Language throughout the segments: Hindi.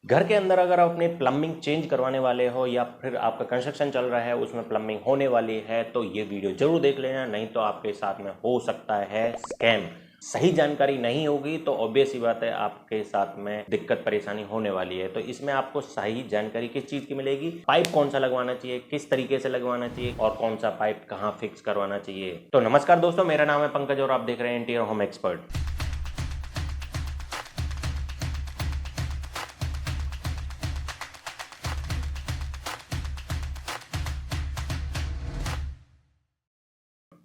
घर के अंदर अगर आप अपनी प्लम्बिंग चेंज करवाने वाले हो या फिर आपका कंस्ट्रक्शन चल रहा है उसमें प्लम्बिंग होने वाली है तो ये वीडियो जरूर देख लेना, नहीं तो आपके साथ में हो सकता है स्कैम। सही जानकारी नहीं होगी तो ऑब्वियस ही बात है आपके साथ में दिक्कत परेशानी होने वाली है। तो इसमें आपको सही जानकारी किस चीज़ की मिलेगी, पाइप कौन सा लगवाना चाहिए, किस तरीके से लगवाना चाहिए और कौन सा पाइप कहाँ फिक्स करवाना चाहिए। तो नमस्कार दोस्तों, मेरा नाम है पंकज और आप देख रहे हैं इंटीरियर होम एक्सपर्ट।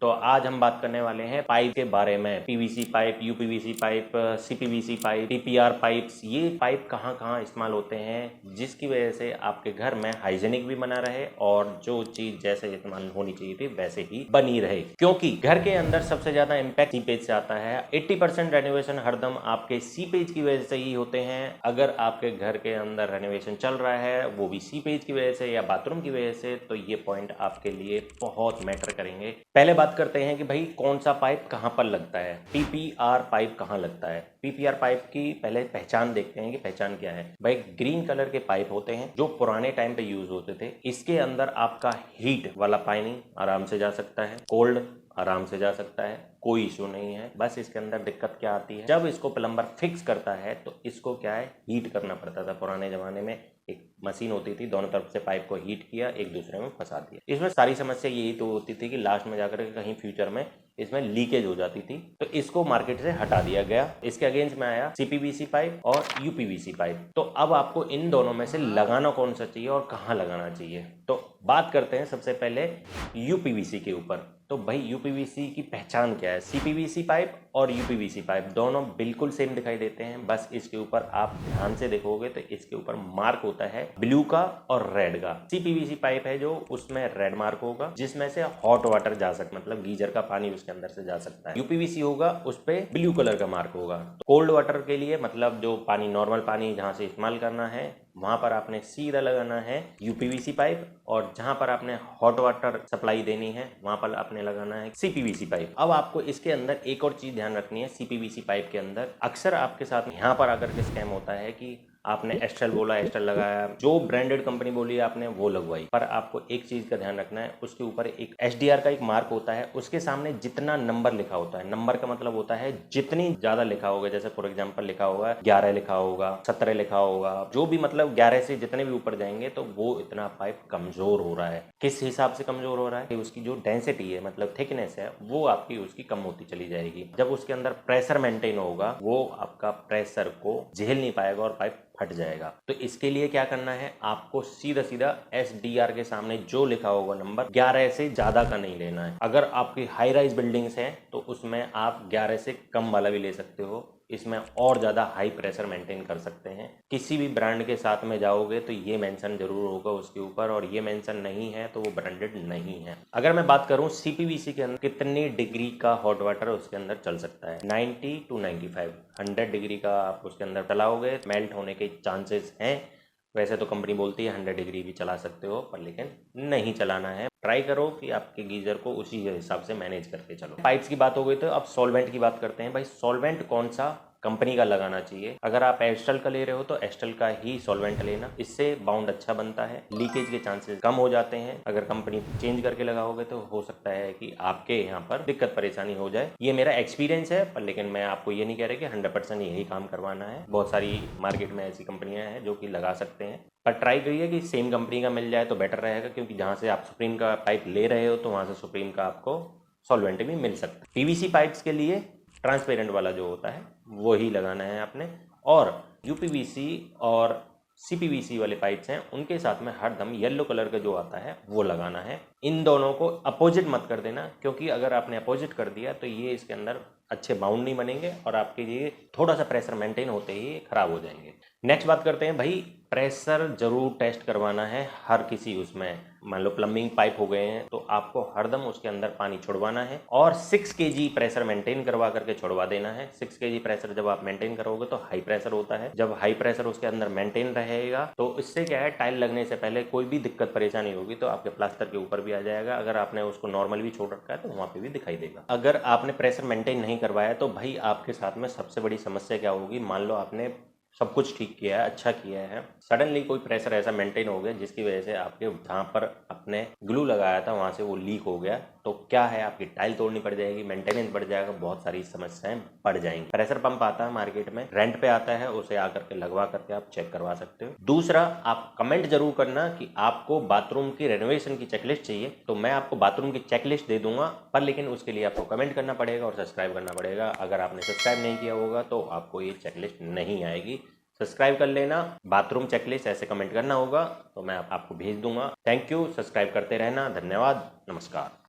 तो आज हम बात करने वाले हैं पाइप के बारे में। PVC pipe, UPVC pipe, CPVC pipe, PPR pipes, ये पाइप कहाँ कहाँ इस्तेमाल होते हैं जिसकी वजह से आपके घर में हाइजेनिक भी बना रहे और जो चीज जैसे इस्तेमाल होनी चाहिए थी वैसे ही बनी रहे। क्योंकि घर के अंदर सबसे ज्यादा इम्पैक्ट सीपेज से आता है। 80% रेनोवेशन हरदम आपके सीपेज की वजह से ही होते हैं। अगर आपके घर के अंदर रेनोवेशन चल रहा है वो भी सीपेज की वजह से या बाथरूम की वजह से, तो ये पॉइंट आपके लिए बहुत मैटर करेंगे। पहले बात करते हैं कि भाई कौन सा पाइप कहाँ पर लगता है, पीपीआर पाइप कहाँ लगता है। पीपीआर पाइप की पहले पहचान देखते हैं कि पहचान क्या है। भाई ग्रीन कलर के पाइप होते हैं जो पुराने टाइम पे यूज होते थे। इसके अंदर आपका हीट वाला पानी आराम से जा सकता है, कोल्ड आराम से जा सकता है, कोई इशू नहीं है। बस इसके अंदर दिक्कत क्या आती है, जब इसको प्लम्बर फिक्स करता है तो इसको क्या है, हीट करना पड़ता था। पुराने जमाने में एक मशीन होती थी, दोनों तरफ से पाइप को हीट किया, एक दूसरे में फंसा दिया। इसमें सारी समस्या यही तो होती थी कि लास्ट में जाकर के कहीं फ्यूचर में इसमें लीकेज हो जाती थी, तो इसको मार्केट से हटा दिया गया। इसके अगेंस्ट में आया सीपीवीसी पाइप और यूपीवीसी पाइप। तो अब आपको इन दोनों में से लगाना कौन सा चाहिए और कहाँ लगाना चाहिए, तो बात करते हैं सबसे पहले यूपीवीसी के ऊपर। तो भाई यूपीवीसी की पहचान क्या है। सीपीवीसी पाइप और यूपीवीसी पाइप दोनों बिल्कुल सेम दिखाई देते हैं, बस इसके ऊपर आप ध्यान से देखोगे तो इसके ऊपर मार्क होता है ब्लू का और रेड का। सीपीवीसी पाइप है जो उसमें रेड मार्क होगा जिसमें से हॉट वाटर जा सकता, मतलब गीजर का पानी उसके अंदर से जा सकता है। यूपीवीसी होगा उस पे ब्लू कलर का मार्क होगा। कोल्ड वाटर के लिए, मतलब जो पानी नॉर्मल पानी जहाँ से इस्तेमाल करना है वहां पर आपने सीधा लगाना है यूपीवीसी पाइप, और जहां पर आपने हॉट वाटर सप्लाई देनी है वहां पर आपने लगाना है सीपीवीसी पाइप। अब आपको इसके अंदर एक और चीज ध्यान रखनी है। सीपीवीसी पाइप के अंदर अक्सर आपके साथ यहाँ पर आकर के स्कैम होता है कि आपने एस्ट्रल बोला, एस्ट्रल लगाया, जो ब्रांडेड कंपनी बोली आपने वो लगवाई, पर आपको एक चीज का ध्यान रखना है, उसके ऊपर एक एचडीआर का एक मार्क होता है, उसके सामने जितना नंबर लिखा होता है, नंबर का मतलब होता है जितनी ज्यादा लिखा होगा, जैसे फॉर एग्जांपल लिखा होगा 11 लिखा होगा, 17 लिखा होगा, जो भी, मतलब 11 से जितने भी ऊपर जाएंगे तो वो इतना पाइप कमजोर हो रहा है। किस हिसाब से कमजोर हो रहा है, उसकी जो डेंसिटी है, मतलब थिकनेस है, वो आपकी उसकी कम होती चली जाएगी। जब उसके अंदर प्रेशर मेंटेन होगा वो आपका प्रेशर को झेल नहीं पाएगा और पाइप फट जाएगा। तो इसके लिए क्या करना है, आपको सीधा सीधा एसडीआर के सामने जो लिखा होगा नंबर 11 से ज्यादा का नहीं लेना है। अगर आपकी हाई राइज बिल्डिंग्स है तो उसमें आप 11 से कम वाला भी ले सकते हो, इसमें और ज़्यादा हाई प्रेशर मेंटेन कर सकते हैं। किसी भी ब्रांड के साथ में जाओगे तो ये मेंशन जरूर होगा उसके ऊपर, और ये मेंशन नहीं है तो वो ब्रांडेड नहीं है। अगर मैं बात करूं सीपीवीसी के अंदर कितनी डिग्री का हॉट वाटर उसके अंदर चल सकता है, 90 to 95, 100 डिग्री का आप उसके अंदर चलाओगे मेल्ट होने के चांसेस हैं। वैसे तो कंपनी बोलती है 100 डिग्री भी चला सकते हो, पर लेकिन नहीं चलाना है। ट्राई करो कि आपके गीजर को उसी हिसाब से मैनेज करके चलो। पाइप्स की बात हो गई तो अब सॉल्वेंट की बात करते हैं। भाई सॉल्वेंट कौन सा कंपनी का लगाना चाहिए। अगर आप एस्ट्रल का ले रहे हो तो एस्ट्रल का ही सॉल्वेंट लेना, इससे बाउंड अच्छा बनता है, लीकेज के चांसेस कम हो जाते हैं। अगर कंपनी चेंज करके लगाओगे तो हो सकता है कि आपके यहाँ पर दिक्कत परेशानी हो जाए। ये मेरा एक्सपीरियंस है, पर लेकिन मैं आपको ये नहीं कह रहा कि 100% यही काम करवाना है। बहुत सारी मार्केट में ऐसी कंपनियां हैं जो कि लगा सकते हैं, पर ट्राई करिए कि सेम कंपनी का मिल जाए तो बेटर रहेगा, क्योंकि जहाँ से आप सुप्रीम का पाइप ले रहे हो तो वहाँ से सुप्रीम का आपको सॉल्वेंट भी मिल सकता है। पीवीसी पाइप्स के लिए ट्रांसपेरेंट वाला जो होता है वो ही लगाना है आपने, और यूपीवीसी और सीपीवीसी वाले पाइप्स हैं उनके साथ में हरदम येलो कलर का जो आता है वो लगाना है। इन दोनों को अपोजिट मत कर देना, क्योंकि अगर आपने अपोजिट कर दिया तो ये इसके अंदर अच्छे बाउंड नहीं बनेंगे और आपके ये थोड़ा सा प्रेशर मेंटेन होते ही खराब हो जाएंगे। नेक्स्ट बात करते हैं, भाई प्रेशर जरूर टेस्ट करवाना है हर किसी उसमें। मान लो प्लम्बिंग पाइप हो गए हैं तो आपको हरदम उसके अंदर पानी छुड़वाना है और 6 kg प्रेशर मेंटेन करवा करके छुड़वा देना है। 6 kg प्रेशर जब आप मेंटेन करोगे तो हाई प्रेशर होता है, जब हाई प्रेशर उसके अंदर मेंटेन रहेगा तो इससे क्या है, टाइल लगने से पहले कोई भी दिक्कत परेशानी होगी तो आपके प्लास्टर के ऊपर भी आ जाएगा। अगर आपने उसको नॉर्मल भी छोड़ रखा है तो वहाँ पे भी दिखाई देगा। अगर आपने प्रेशर मेंटेन नहीं करवाया तो भाई आपके साथ में सबसे बड़ी समस्या क्या होगी, मान लो आपने सब कुछ ठीक किया है, अच्छा किया है। सडनली कोई प्रेशर ऐसा मेंटेन हो गया जिसकी वजह से आपके जहाँ पर अपने ग्लू लगाया था वहाँ से वो लीक हो गया, तो क्या है आपकी टाइल तोड़नी पड़ जाएगी, मेंटेनेंस बढ़ जाएगा, बहुत सारी समस्याएं बढ़ जाएंगी। प्रेशर पंप आता है मार्केट में, रेंट पे आता है, उसे आकर के लगवा करके आप चेक करवा सकते हो। दूसरा, आप कमेंट जरूर करना कि आपको बाथरूम की रेनोवेशन की चेकलिस्ट चाहिए, तो मैं आपको बाथरूम की चेकलिस्ट दे दूंगा, पर लेकिन उसके लिए आपको कमेंट करना पड़ेगा और सब्सक्राइब करना पड़ेगा। अगर आपने सब्सक्राइब नहीं किया होगा तो आपको ये चेकलिस्ट नहीं आएगी। सब्सक्राइब कर लेना, बाथरूम चेकलिस्ट ऐसे कमेंट करना होगा तो मैं आपको भेज दूंगा। थैंक यू, सब्सक्राइब करते रहना। धन्यवाद, नमस्कार।